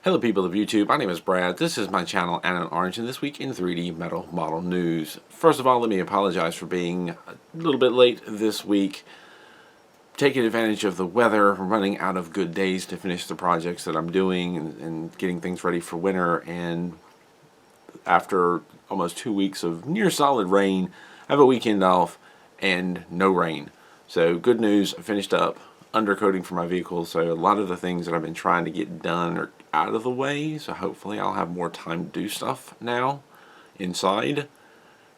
Hello people of YouTube, my name is Brad, this is my channel Anon Orange, and this week in 3D Metal Model News. First of all, let me apologize for being a little bit late this week. Taking advantage of the weather, running out of good days to finish the projects that I'm doing and getting things ready for winter, and after almost 2 weeks of near solid rain, I have a weekend off and no rain. So good news, I finished up undercoating for my vehicle, so a lot of the things that I've been trying to get done are out of the way, so hopefully I'll have more time to do stuff now inside.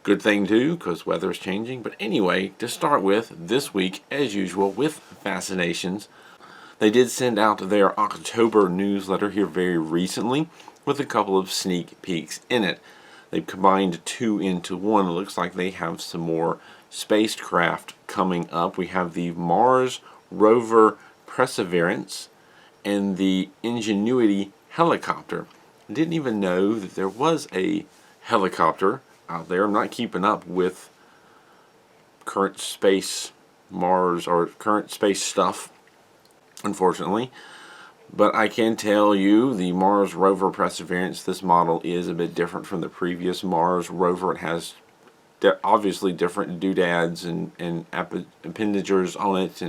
Good thing too, because weather is changing. But anyway, to start with, this week, as usual, with Fascinations, they did send out their October newsletter here very recently with a couple of sneak peeks in it. They've combined two into one. It looks like they have some more spacecraft coming up. We have the Mars rover Perseverance and the Ingenuity helicopter. I didn't even know that there was a helicopter out there. I'm not keeping up with current space Mars or current space stuff, unfortunately. But I can tell you the Mars rover Perseverance, this model is a bit different from the previous Mars rover. It has obviously different doodads and appendages on it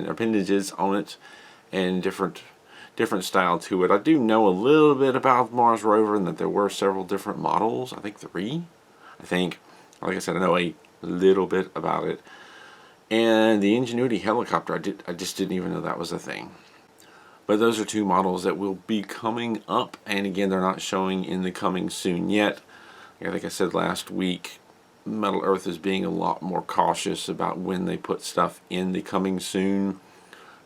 and different style to it. I do know a little bit about Mars rover and that there were several different models. I think 3. Like I said, I know a little bit about it. And the Ingenuity helicopter, I just didn't even know that was a thing. But those are two models that will be coming up, and again, they're not showing in the coming soon yet. Like I said last week, Metal Earth is being a lot more cautious about when they put stuff in the coming soon.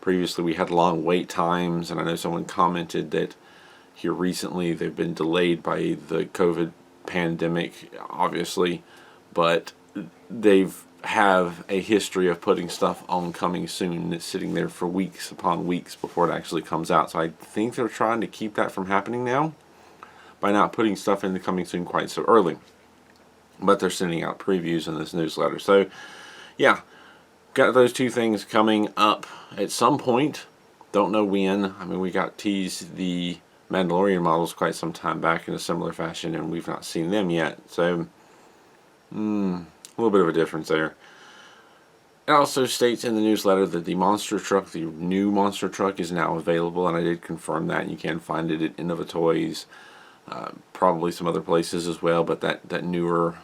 Previously we had long wait times, and I know someone commented that here recently they've been delayed by the COVID pandemic, obviously, but they've have a history of putting stuff on coming soon, and it's sitting there for weeks upon weeks before it actually comes out. So I think they're trying to keep that from happening now by not putting stuff in the coming soon quite so early. But they're sending out previews in this newsletter. So yeah, got those two things coming up at some point. Don't know when. I mean, we got teased the Mandalorian models quite some time back in a similar fashion, and we've not seen them yet. So a little bit of a difference there. It also states in the newsletter that the monster truck, the new monster truck, is now available, and I did confirm that. You can find it at Innovatoys, probably some other places as well, but that newer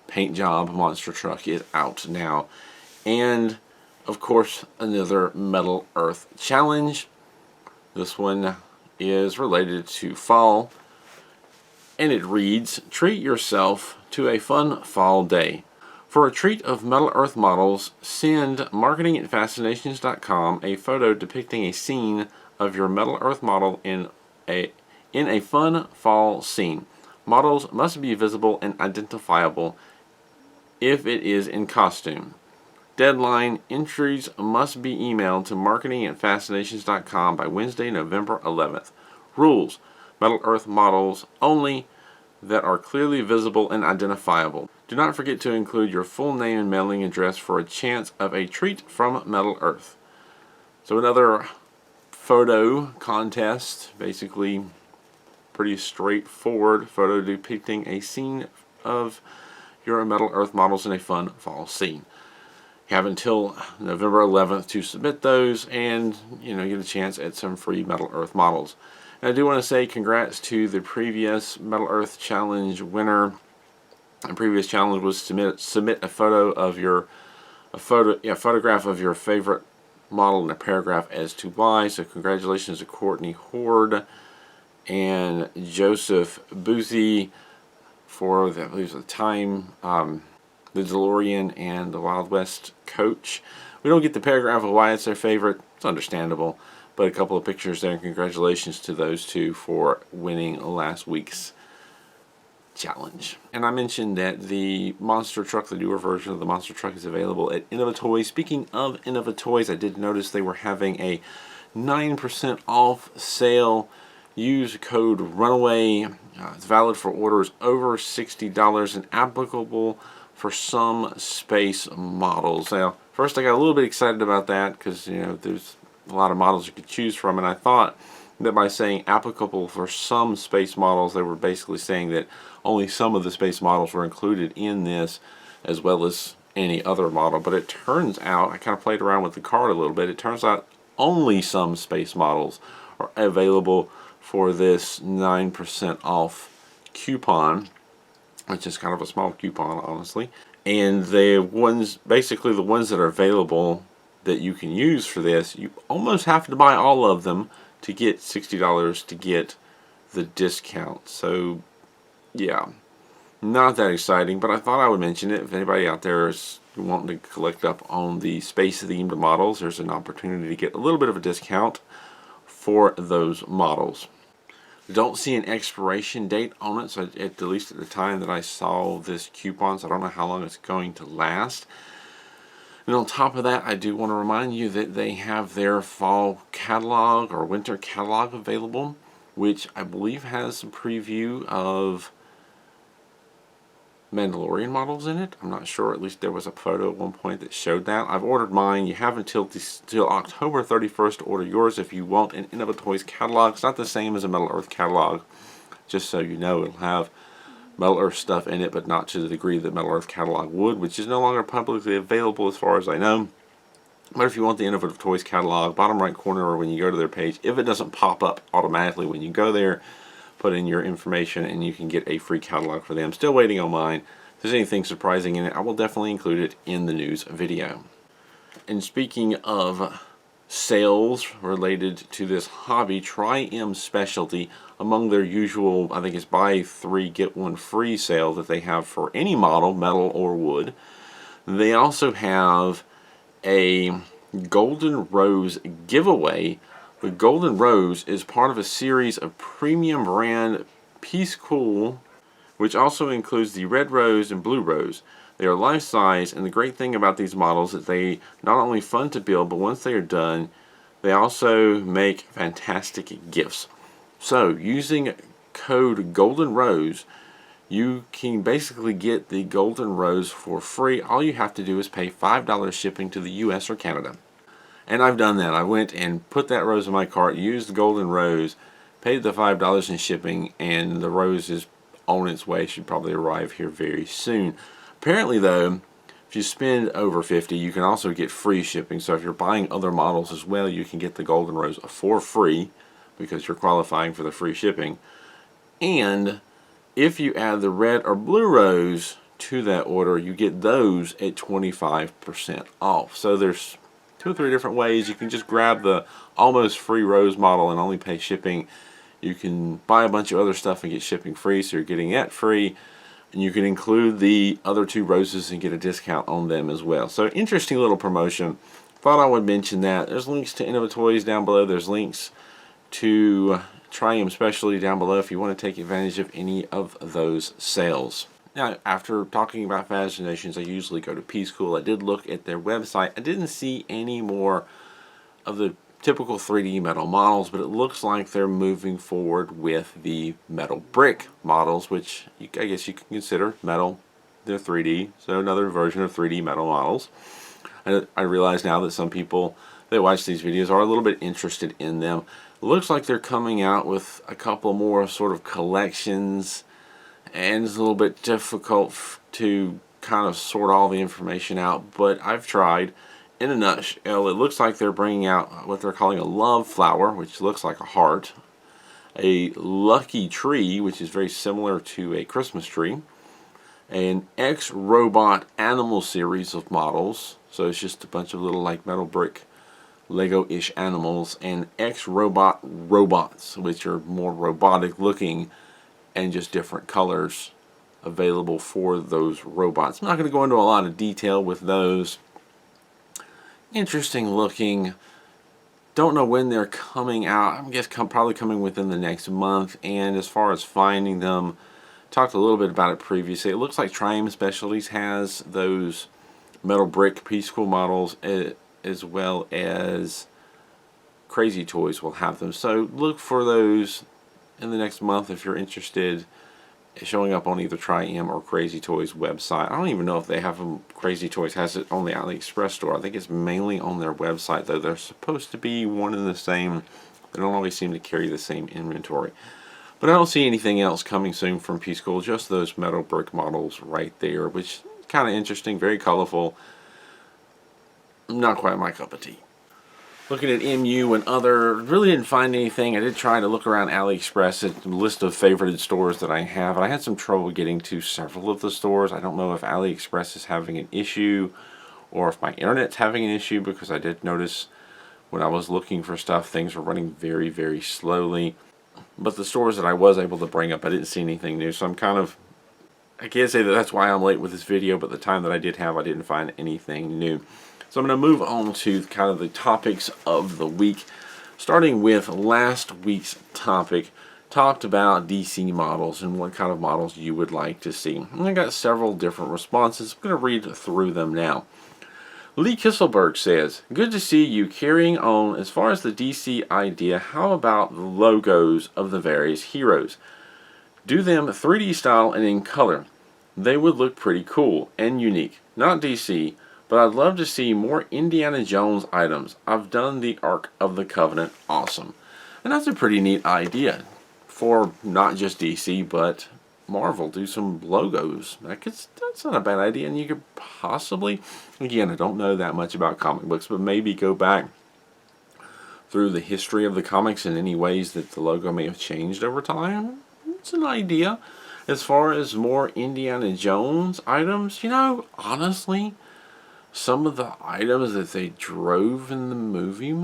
paint job monster truck is out now. And of course, another Metal Earth challenge. This one is related to fall, and it reads, treat yourself to a fun fall day. For a treat of Metal Earth models, send marketing@fascinations.com a photo depicting a scene of your Metal Earth model in a fun fall scene. Models must be visible and identifiable if it is in costume. Deadline: entries must be emailed to marketing@fascinations.com by Wednesday, November 11th. Rules: Metal Earth models only that are clearly visible and identifiable. Do not forget to include your full name and mailing address for a chance of a treat from Metal Earth. So another photo contest, basically pretty straightforward photo depicting a scene of your Metal Earth models in a fun fall scene. You have until November 11th to submit those, and get a chance at some free Metal Earth models. And I do want to say congrats to the previous Metal Earth Challenge winner. The previous challenge was submit a photo of photograph of your favorite model and a paragraph as to why. So congratulations to Courtney Horde and Joseph Boozy for the, I believe, the Time, the DeLorean, and the Wild West coach. We don't get the paragraph of why it's their favorite. It's understandable, but a couple of pictures there. Congratulations to those two for winning last week's challenge. And I mentioned that the monster truck, the newer version of the monster truck, is available at Innovatoys. Speaking of Innovatoys, I did notice they were having a 9% off sale. Use code RUNAWAY. It's valid for orders over $60 and applicable for some space models. Now, first I got a little bit excited about that because there's a lot of models you could choose from, and I thought that by saying applicable for some space models, they were basically saying that only some of the space models were included in this, as well as any other model. But it turns out, I kind of played around with the card a little bit, it turns out only some space models are available for this 9% off coupon, which is kind of a small coupon, honestly. And the ones, basically the ones that are available that you can use for this, you almost have to buy all of them to get $60 to get the discount. So yeah, not that exciting, but I thought I would mention it. If anybody out there is wanting to collect up on the space themed models, there's an opportunity to get a little bit of a discount for those models. Don't see an expiration date on it, so at least at the time that I saw this coupon, so I don't know how long it's going to last. And on top of that, I do want to remind you that they have their fall catalog or winter catalog available, which I believe has a preview of Mandalorian models in it. I'm not sure, at least there was a photo at one point that showed that. I've ordered mine. You have until October 31st to order yours if you want an Innovatoys catalog. It's not the same as a Metal Earth catalog, just so you know. It'll have Metal Earth stuff in it, but not to the degree that Metal Earth catalog would, which is no longer publicly available as far as I know. But if you want the Innovatoys catalog, bottom right corner or when you go to their page, if it doesn't pop up automatically when you go there, put in your information and you can get a free catalog for them. Still waiting on mine. If there's anything surprising in it, I will definitely include it in the news video. And speaking of sales related to this hobby, Tri-M Specialty, among their usual, I think it's buy 3 get 1 free sale that they have for any model, metal or wood, they also have a Golden Rose giveaway. The Golden Rose is part of a series of premium brand Peace Cool, which also includes the Red Rose and Blue Rose. They are life-size, and the great thing about these models is that they not only fun to build, but once they are done, they also make fantastic gifts. So, using code Golden Rose, you can basically get the Golden Rose for free. All you have to do is pay $5 shipping to the US or Canada. And I've done that. I went and put that rose in my cart, used the Golden Rose, paid the $5 in shipping, and the rose is on its way. It should probably arrive here very soon. Apparently, though, if you spend over $50, you can also get free shipping. So if you're buying other models as well, you can get the Golden Rose for free because you're qualifying for the free shipping. And if you add the Red or Blue Rose to that order, you get those at 25% off. So there's 2 or 3 different ways. You can just grab the almost free rose model and only pay shipping. You can buy a bunch of other stuff and get shipping free, so you're getting that free. And you can include the other 2 roses and get a discount on them as well. So interesting little promotion. Thought I would mention that. There's links to Innovatoys down below. There's links to Tri-M Specialty down below if you want to take advantage of any of those sales. Now, after talking about fascinations, I usually go to Peace Cool. I did look at their website. I didn't see any more of the typical 3D metal models, but it looks like they're moving forward with the metal brick models, which I guess you can consider metal. They're 3D, so another version of 3D metal models. And I realize now that some people that watch these videos are a little bit interested in them. It looks like they're coming out with a couple more sort of collections, and it's a little bit difficult to kind of sort all the information out, but I've tried. In a nutshell, it looks like they're bringing out what they're calling a love flower, which looks like a heart, a lucky tree, which is very similar to a Christmas tree, an X-Robot animal series of models, so it's just a bunch of little like metal brick Lego-ish animals, and X-Robot robots, which are more robotic looking and just different colors available for those robots. I'm not going to go into a lot of detail with those. Interesting looking. Don't know when they're coming out. I guess probably coming within the next month. And as far as finding them, talked a little bit about it previously. It looks like Tri-M Specialties has those metal brick Peace Cool models, as well as Crazy Toys will have them. So look for those in the next month if you're interested, showing up on either Tri-M or Crazy Toys website. I don't even know if they have them. Crazy Toys has it on the AliExpress store. I think it's mainly on their website, though. They're supposed to be one and the same. They don't always seem to carry the same inventory. But I don't see anything else coming soon from P School, just those metal brick models right there, which is kind of interesting, very colorful. Not quite my cup of tea. Looking at MU and other, really didn't find anything. I did try to look around AliExpress at the list of favorited stores that I have, and I had some trouble getting to several of the stores. I don't know if AliExpress is having an issue or if my internet's having an issue, because I did notice when I was looking for stuff, things were running very, very slowly. But the stores that I was able to bring up, I didn't see anything new, so I'm kind of, I can't say that that's why I'm late with this video, but the time that I did have, I didn't find anything new. So I'm going to move on to kind of the topics of the week, starting with last week's topic. Talked about DC models and what kind of models you would like to see. And I got several different responses. I'm going to read through them now. Lee Kisselberg says, good to see you carrying on. As far as the DC idea, how about the logos of the various heroes? Do them 3D style and in color. They would look pretty cool and unique. Not DC, but I'd love to see more Indiana Jones items. I've done the Ark of the Covenant. Awesome. And that's a pretty neat idea for not just DC, but Marvel. Do some logos. That's not a bad idea, and you could possibly, again, I don't know that much about comic books, but maybe go back through the history of the comics in any ways that the logo may have changed over time. It's an idea. As far as more Indiana Jones items, you know, honestly, some of the items that they drove in the movies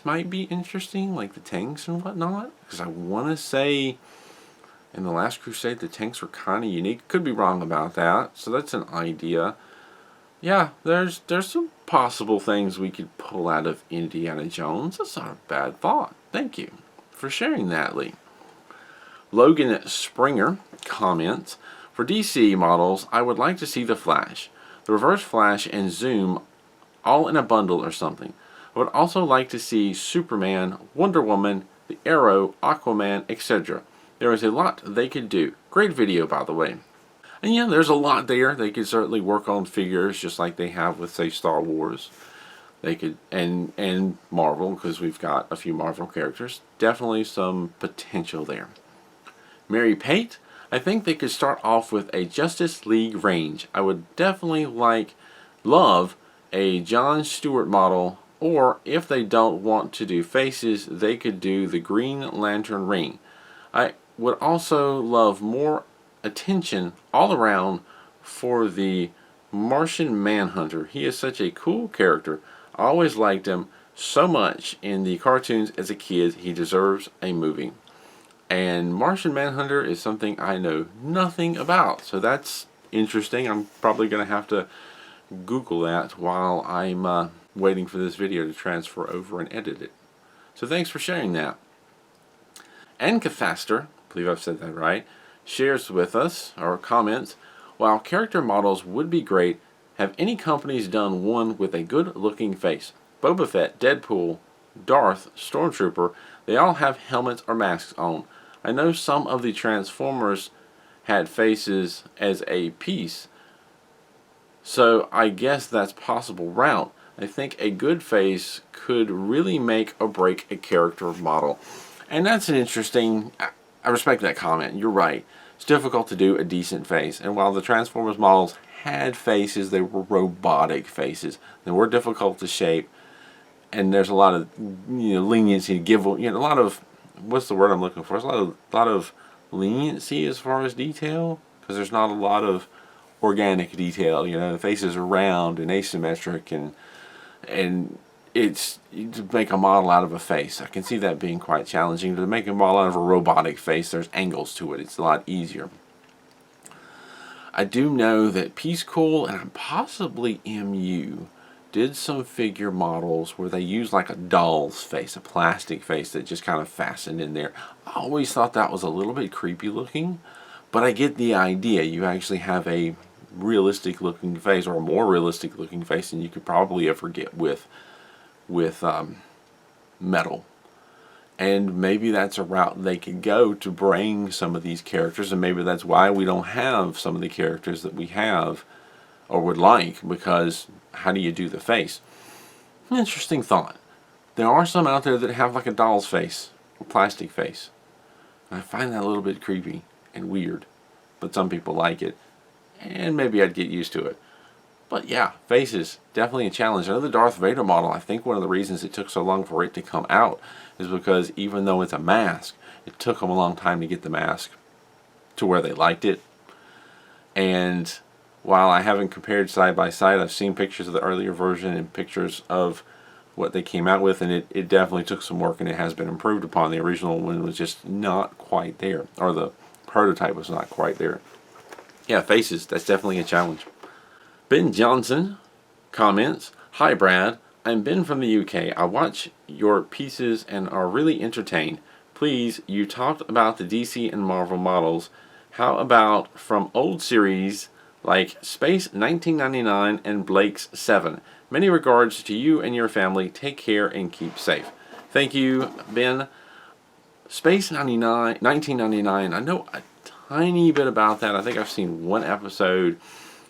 might be interesting, like the tanks and whatnot, because I want to say in The Last Crusade, the tanks were kind of unique. Could be wrong about that. So that's an idea. Yeah, there's some possible things we could pull out of Indiana Jones. That's not a bad thought. Thank you for sharing that, Lee. Logan Springer comments, for DC models, I would like to see the Flash, the Reverse Flash, and Zoom all in a bundle or something. I would also like to see Superman, Wonder Woman, the Arrow, Aquaman, etc. There is a lot they could do. Great video, by the way. And yeah, there's a lot there. They could certainly work on figures just like they have with, say, Star Wars. They could, and Marvel, because we've got a few Marvel characters. Definitely some potential there. Mary Pate, I think they could start off with a Justice League range. I would definitely love a John Stewart model, or if they don't want to do faces, they could do the Green Lantern ring. I would also love more attention all around for the Martian Manhunter. He is such a cool character. I always liked him so much in the cartoons as a kid. He deserves a movie. And Martian Manhunter is something I know nothing about. So that's interesting. I'm probably going to have to Google that while I'm waiting for this video to transfer over and edit it. So thanks for sharing that. Ancafaster, I believe I've said that right, shares with us, or comments, while character models would be great, have any companies done one with a good looking face? Boba Fett, Deadpool, Darth, Stormtrooper, they all have helmets or masks on. I know some of the Transformers had faces as a piece, so I guess that's possible route. I think a good face could really make or break a character model. And that's an interesting, I respect that comment. You're right. It's difficult to do a decent face. And while the Transformers models had faces, they were robotic faces. They were difficult to shape. And there's a lot of leniency to give. A lot of, what's the word I'm looking for? There's a lot of leniency as far as detail. Because there's not a lot of organic detail. The faces are round and asymmetric, and it's to make a model out of a face. I can see that being quite challenging. To make a model out of a robotic face, there's angles to it. It's a lot easier. I do know that Peace Cool and possibly MU did some figure models where they used like a doll's face, a plastic face that just kind of fastened in there. I always thought that was a little bit creepy looking, but I get the idea. You actually have a realistic looking face, or a more realistic looking face than you could probably ever get with metal. And maybe that's a route they could go to bring some of these characters, and maybe that's why we don't have some of the characters that we have or would like, because how do you do the face? Interesting thought. There are some out there that have like a doll's face, a plastic face. I find that a little bit creepy and weird, but some people like it, and maybe I'd get used to it. But yeah, faces, definitely a challenge. I know the Darth Vader model, I think one of the reasons it took so long for it to come out is because even though it's a mask, it took them a long time to get the mask to where they liked it. And while I haven't compared side by side, I've seen pictures of the earlier version and pictures of what they came out with, and it definitely took some work, and it has been improved upon. The original one was just not quite there, or the prototype was not quite there. Yeah, faces, that's definitely a challenge. Ben Johnson comments, "Hi Brad, I'm Ben from the UK. I watch your pieces and are really entertained. Please, you talked about the DC and Marvel models. How about from old series like Space 1999 and Blake's 7? Many regards to you and your family. Take care and keep safe." Thank you, Ben. Space 1999, I know a tiny bit about that. I think I've seen one episode.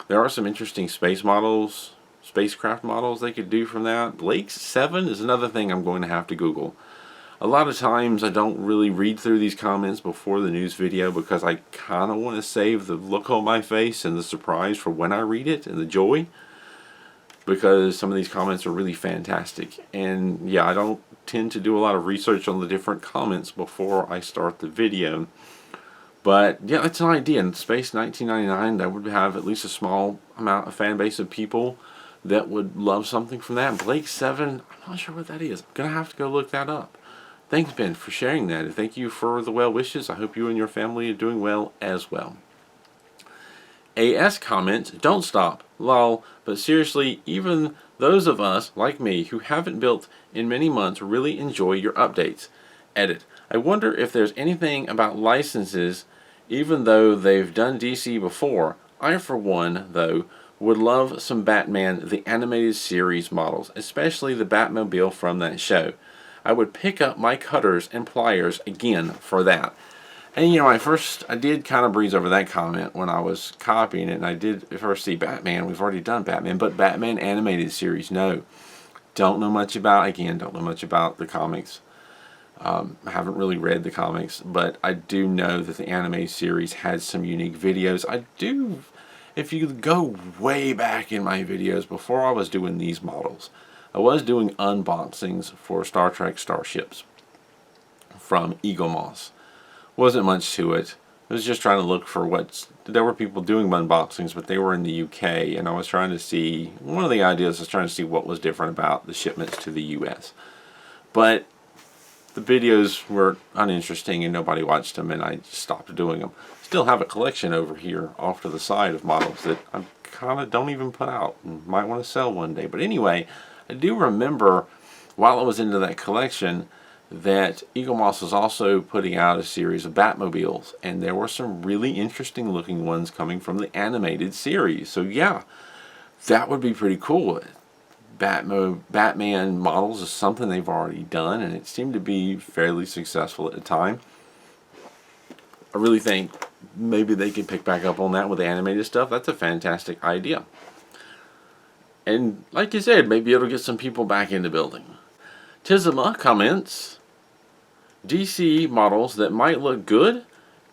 There are some interesting space models, spacecraft models they could do from that. Blake's 7 is another thing I'm going to have to Google. A lot of times I don't really read through these comments before the news video because I kind of want to save the look on my face and the surprise for when I read it and the joy, because some of these comments are really fantastic. And yeah, I don't tend to do a lot of research on the different comments before I start the video. But yeah, it's an idea. In Space 1999, that would have at least a small amount of fan base of people that would love something from that. Blake 7, I'm not sure what that is. I'm going to have to go look that up. Thanks, Ben, for sharing that. And thank you for the well wishes. I hope you and your family are doing well as well. AS comments, "Don't stop. Lol. But seriously, even those of us, like me, who haven't built in many months really enjoy your updates. Edit. I wonder if there's anything about licenses, even though they've done DC before. I, for one, though, would love some Batman the Animated Series models, especially the Batmobile from that show. I would pick up my cutters and pliers again for that." And you know, I did kind of breeze over that comment when I was copying it, and I did first see Batman. We've already done Batman, but Batman Animated Series, no. Don't know much about the comics. I haven't really read the comics, but I do know that the anime series had some unique videos. If you go way back in my videos before I was doing these models, I was doing unboxings for Star Trek starships from Eagle Moss. Wasn't much to it. I was just trying to look for there were people doing unboxings, but they were in the UK, and I was trying to see, one of the ideas was trying to see what was different about the shipments to the US. But the videos were uninteresting and nobody watched them, and I just stopped doing them. Still have a collection over here off to the side of models that I kind of don't even put out and might want to sell one day. But anyway, I do remember while I was into that collection that Eagle Moss was also putting out a series of Batmobiles, and there were some really interesting looking ones coming from the animated series. So yeah, that would be pretty cool. Batman models is something they've already done, and it seemed to be fairly successful at the time. I really think maybe they could pick back up on that with the animated stuff. That's a fantastic idea. And like you said, maybe it'll get some people back into building. Tizama comments, "DC models that might look good,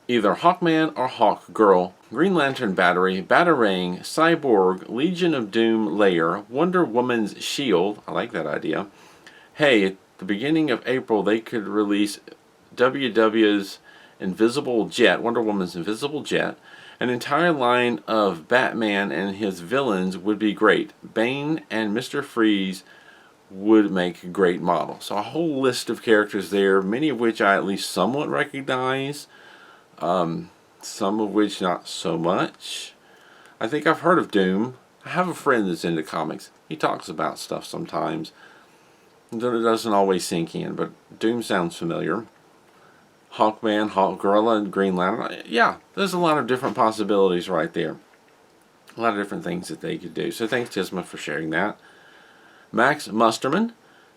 either Hawkman or Hawkgirl, Green Lantern Battery, Batarang, Cyborg, Legion of Doom Layer, Wonder Woman's Shield," I like that idea. "Hey, at the beginning of April they could release WW's Invisible Jet, Wonder Woman's Invisible Jet. An entire line of Batman and his villains would be great. Bane and Mr. Freeze would make a great model." So a whole list of characters there, many of which I at least somewhat recognize, some of which not so much. I think I've heard of Doom. I have a friend that's into comics. He talks about stuff sometimes. It doesn't always sink in, but Doom sounds familiar. Hawkman, Hawkgirl, and Green Lantern. Yeah, there's a lot of different possibilities right there. A lot of different things that they could do. So thanks, Tisma, for sharing that. Max Musterman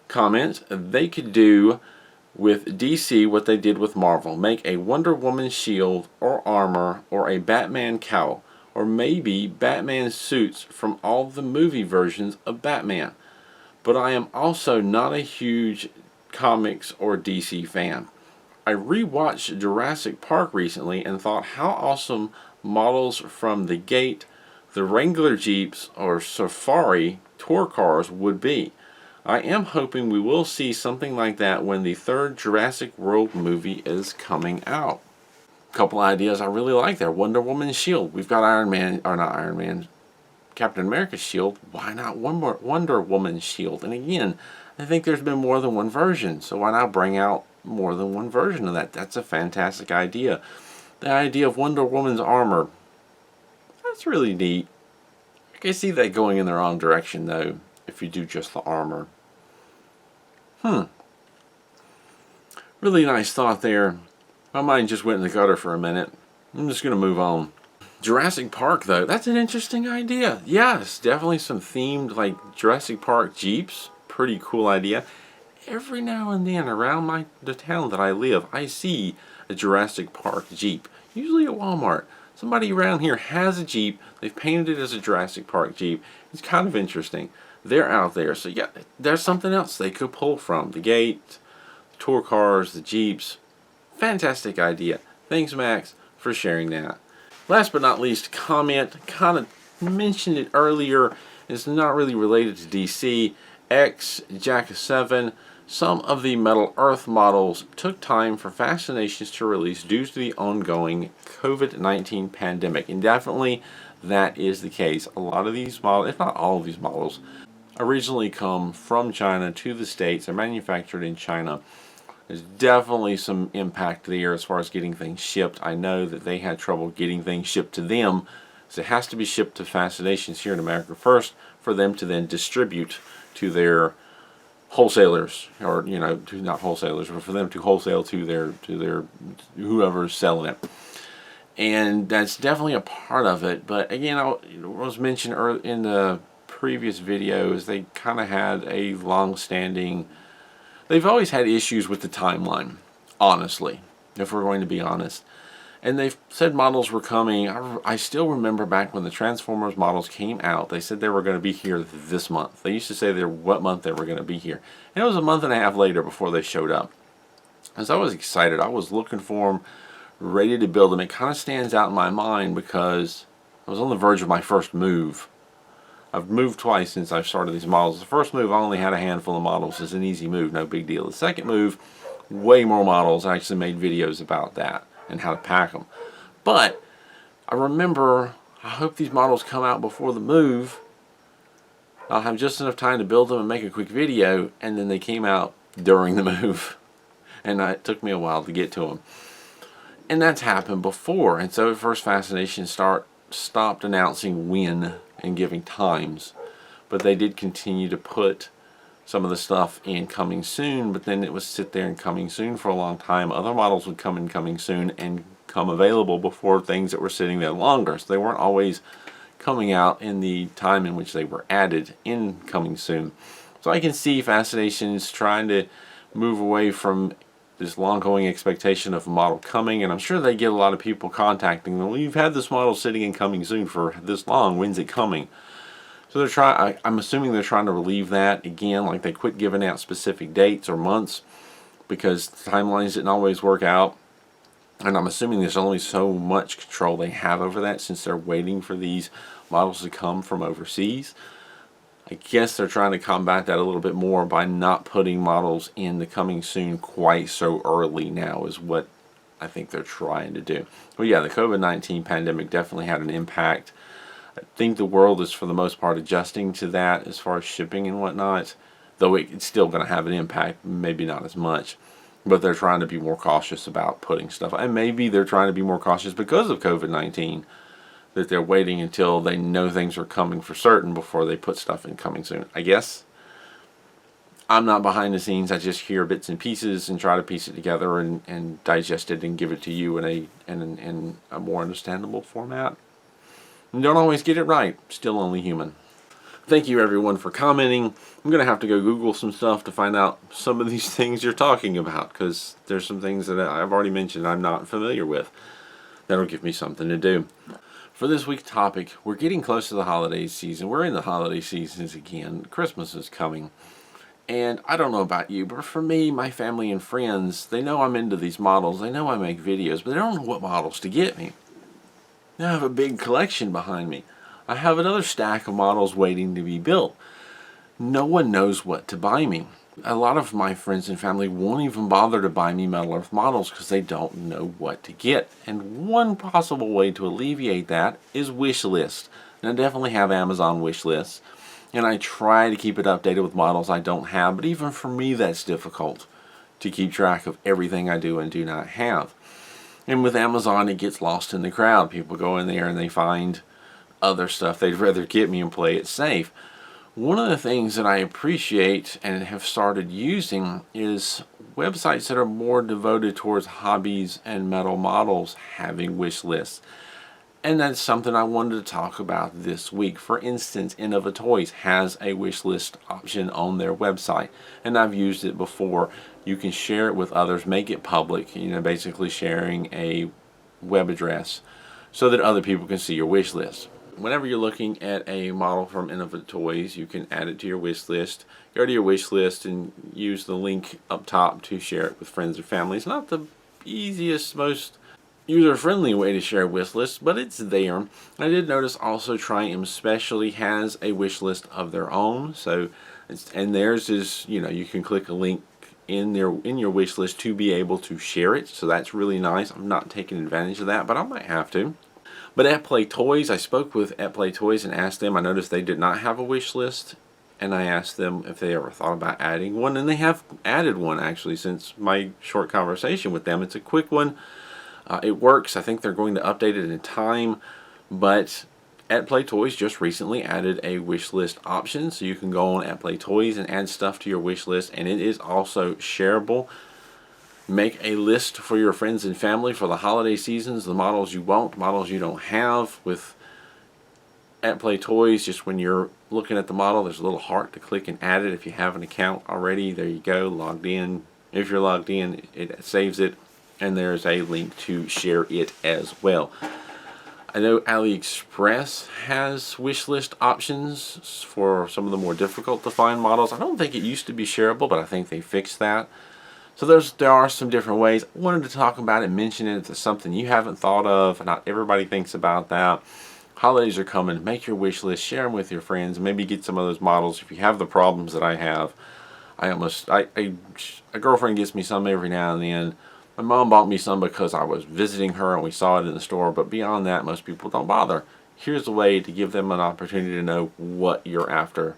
comments, "They could do with DC what they did with Marvel. Make a Wonder Woman shield or armor or a Batman cowl. Or maybe Batman suits from all the movie versions of Batman. but I am also not a huge comics or DC fan. I rewatched Jurassic Park recently and thought how awesome models from the Gate, the Wrangler Jeeps, or Safari tour cars would be. I am hoping we will see something like that when the third Jurassic World movie is coming out. A couple ideas I really like there. Wonder Woman's shield. We've got Iron Man, or not Iron Man, Captain America's shield. Why not Wonder Woman's shield? And again, I think there's been more than one version, so why not bring out more than one version of that? That's a fantastic idea. The idea of Wonder Woman's armor, that's really neat. I can see that going in the wrong direction though, if you do just the armor. Really nice thought there. My mind just went in the gutter for a minute. I'm just going to move on. Jurassic Park though, that's an interesting idea. Yes, definitely some themed like Jurassic Park Jeeps. Pretty cool idea. Every now and then around the town that I live, I see a Jurassic Park Jeep. Usually at Walmart. Somebody around here has a Jeep. They've painted it as a Jurassic Park Jeep. It's kind of interesting. They're out there. So yeah, there's something else they could pull from. The Gate, the tour cars, the Jeeps. Fantastic idea. Thanks, Max, for sharing that. Last but not least, comment. Kind of mentioned it earlier. It's not really related to DC. Jack 7. Some of the Metal Earth models took time for Fascinations to release due to the ongoing COVID-19 pandemic. And definitely that is the case. A lot of these models, if not all of these models, originally come from China to the States. They're manufactured in China. There's definitely some impact there as far as getting things shipped. I know that they had trouble getting things shipped to them. So it has to be shipped to Fascinations here in America first for them to then distribute to their wholesalers, or not wholesalers, but for them to wholesale to their whoever's selling it. And that's definitely a part of it. But again, it was mentioned in the previous videos, they kind of had a long-standing. They've always had issues with the timeline, honestly, if we're going to be honest. And they've said models were coming. I still remember back when the Transformers models came out, they said they were going to be here this month. They used to say what month they were going to be here. And it was a month and a half later before they showed up. And so I was excited. I was looking for them, ready to build them. It kind of stands out in my mind because I was on the verge of my first move. I've moved twice since I've started these models. The first move, I only had a handful of models. It's an easy move, no big deal. The second move, way more models. I actually made videos about that and how to pack them. But I remember, I hope these models come out before the move. I'll have just enough time to build them and make a quick video, and then they came out during the move. And it took me a while to get to them. And that's happened before. And so at first Fascination stopped announcing when and giving times. But they did continue to put some of the stuff in coming soon, but then it would sit there in coming soon for a long time. Other models would come in coming soon and come available before things that were sitting there longer. So they weren't always coming out in the time in which they were added in coming soon. So I can see Fascinations trying to move away from this long-going expectation of a model coming, and I'm sure they get a lot of people contacting them. Well, you've had this model sitting in coming soon for this long. When's it coming? So they're trying. I'm assuming they're trying to relieve that again. Like they quit giving out specific dates or months because timelines didn't always work out. And I'm assuming there's only so much control they have over that since they're waiting for these models to come from overseas. I guess they're trying to combat that a little bit more by not putting models in the coming soon quite so early now is what I think they're trying to do. Well, yeah, the COVID-19 pandemic definitely had an impact. I think the world is for the most part adjusting to that as far as shipping and whatnot, though it's still going to have an impact, maybe not as much. But they're trying to be more cautious about putting stuff. And maybe they're trying to be more cautious because of COVID-19, that they're waiting until they know things are coming for certain before they put stuff in coming soon. I guess I'm not behind the scenes. I just hear bits and pieces and try to piece it together and digest it and give it to you in a more understandable format. And don't always get it right. Still only human. Thank you everyone for commenting. I'm going to have to go Google some stuff to find out some of these things you're talking about, because there's some things that I've already mentioned I'm not familiar with. That'll give me something to do. For this week's topic, we're getting close to the holiday season. We're in the holiday seasons again. Christmas is coming. And I don't know about you, but for me, my family and friends, they know I'm into these models. They know I make videos, but they don't know what models to get me. Now I have a big collection behind me. I have another stack of models waiting to be built. No one knows what to buy me. A lot of my friends and family won't even bother to buy me Metal Earth models because they don't know what to get. And one possible way to alleviate that is wish list. And I definitely have Amazon wish lists. And I try to keep it updated with models I don't have, but even for me that's difficult to keep track of everything I do and do not have. And with Amazon it gets lost in the crowd. People go in there and they find other stuff they'd rather get me and play it safe. One of the things that I appreciate and have started using is websites that are more devoted towards hobbies and metal models having wish lists. And that's something I wanted to talk about this week. For instance, Innovatoys has a wish list option on their website, and I've used it before. You can share it with others, make it public, basically sharing a web address so that other people can see your wish list. Whenever you're looking at a model from Innovatoys, you can add it to your wish list. Go to your wish list and use the link up top to share it with friends or family. It's not the easiest, most user-friendly way to share a wish list, but it's there. I did notice also Triumph Especially has a wish list of their own, and theirs is, you can click a link in your wish list to be able to share it, so that's really nice. I'm not taking advantage of that, but I might have to. But at Play Toys, I spoke with At Play Toys and asked them. I noticed they did not have a wish list, and I asked them if they ever thought about adding one, and they have added one actually since my short conversation with them. It's a quick one. It works. I think they're going to update it in time, but At Play Toys just recently added a wish list option, so you can go on At Play Toys and add stuff to your wish list, and it is also shareable. Make a list for your friends and family for the holiday seasons, the models you want, models you don't have. With At Play Toys, just when you're looking at the model, there's a little heart to click and add it. If you have an account already, there you go, logged in. If you're logged in, it saves it, and there's a link to share it as well. I know AliExpress has wish list options for some of the more difficult to find models. I don't think it used to be shareable, but I think they fixed that. So there are some different ways. I wanted to talk about it, mention it. It's something you haven't thought of. Not everybody thinks about that. Holidays are coming. Make your wish list. Share them with your friends. Maybe get some of those models if you have the problems that I have. A girlfriend gets me some every now and then. My mom bought me some because I was visiting her and we saw it in the store. But beyond that, most people don't bother. Here's a way to give them an opportunity to know what you're after,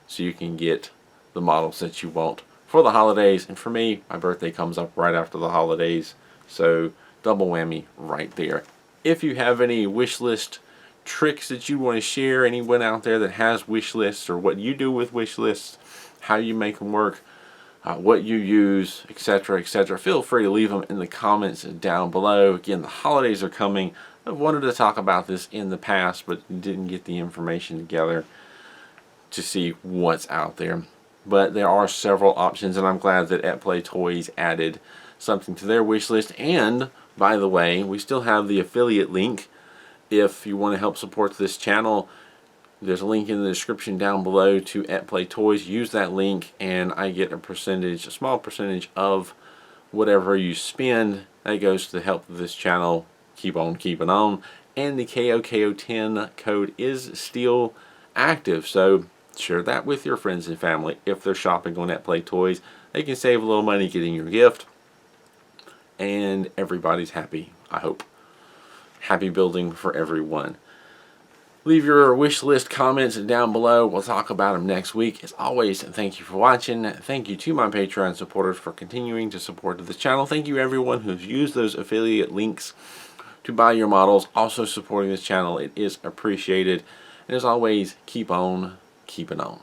so you can get the models that you want for the holidays. And for me, my birthday comes up right after the holidays, so double whammy right there. If you have any wish list tricks that you want to share, anyone out there that has wish lists, or what you do with wish lists, how you make them work, what you use, etc., etc., feel free to leave them in the comments down below. Again, the holidays are coming. I've wanted to talk about this in the past, but didn't get the information together to see what's out there. But there are several options, and I'm glad that At Play Toys added something to their wish list. And, by the way, we still have the affiliate link. If you want to help support this channel, there's a link in the description down below to At Play Toys. Use that link, and I get a small percentage of whatever you spend. That goes to help this channel keep on keeping on. And the KOKO10 code is still active, so share that with your friends and family. If they're shopping on At Play Toys, they can save a little money getting your gift, and everybody's happy, I hope. Happy building for everyone. Leave your wish list comments down below. We'll talk about them next week. As always, thank you for watching. Thank you to my Patreon supporters for continuing to support this channel. Thank you everyone who's used those affiliate links to buy your models, also supporting this channel. It is appreciated. And as always, keep on keeping on.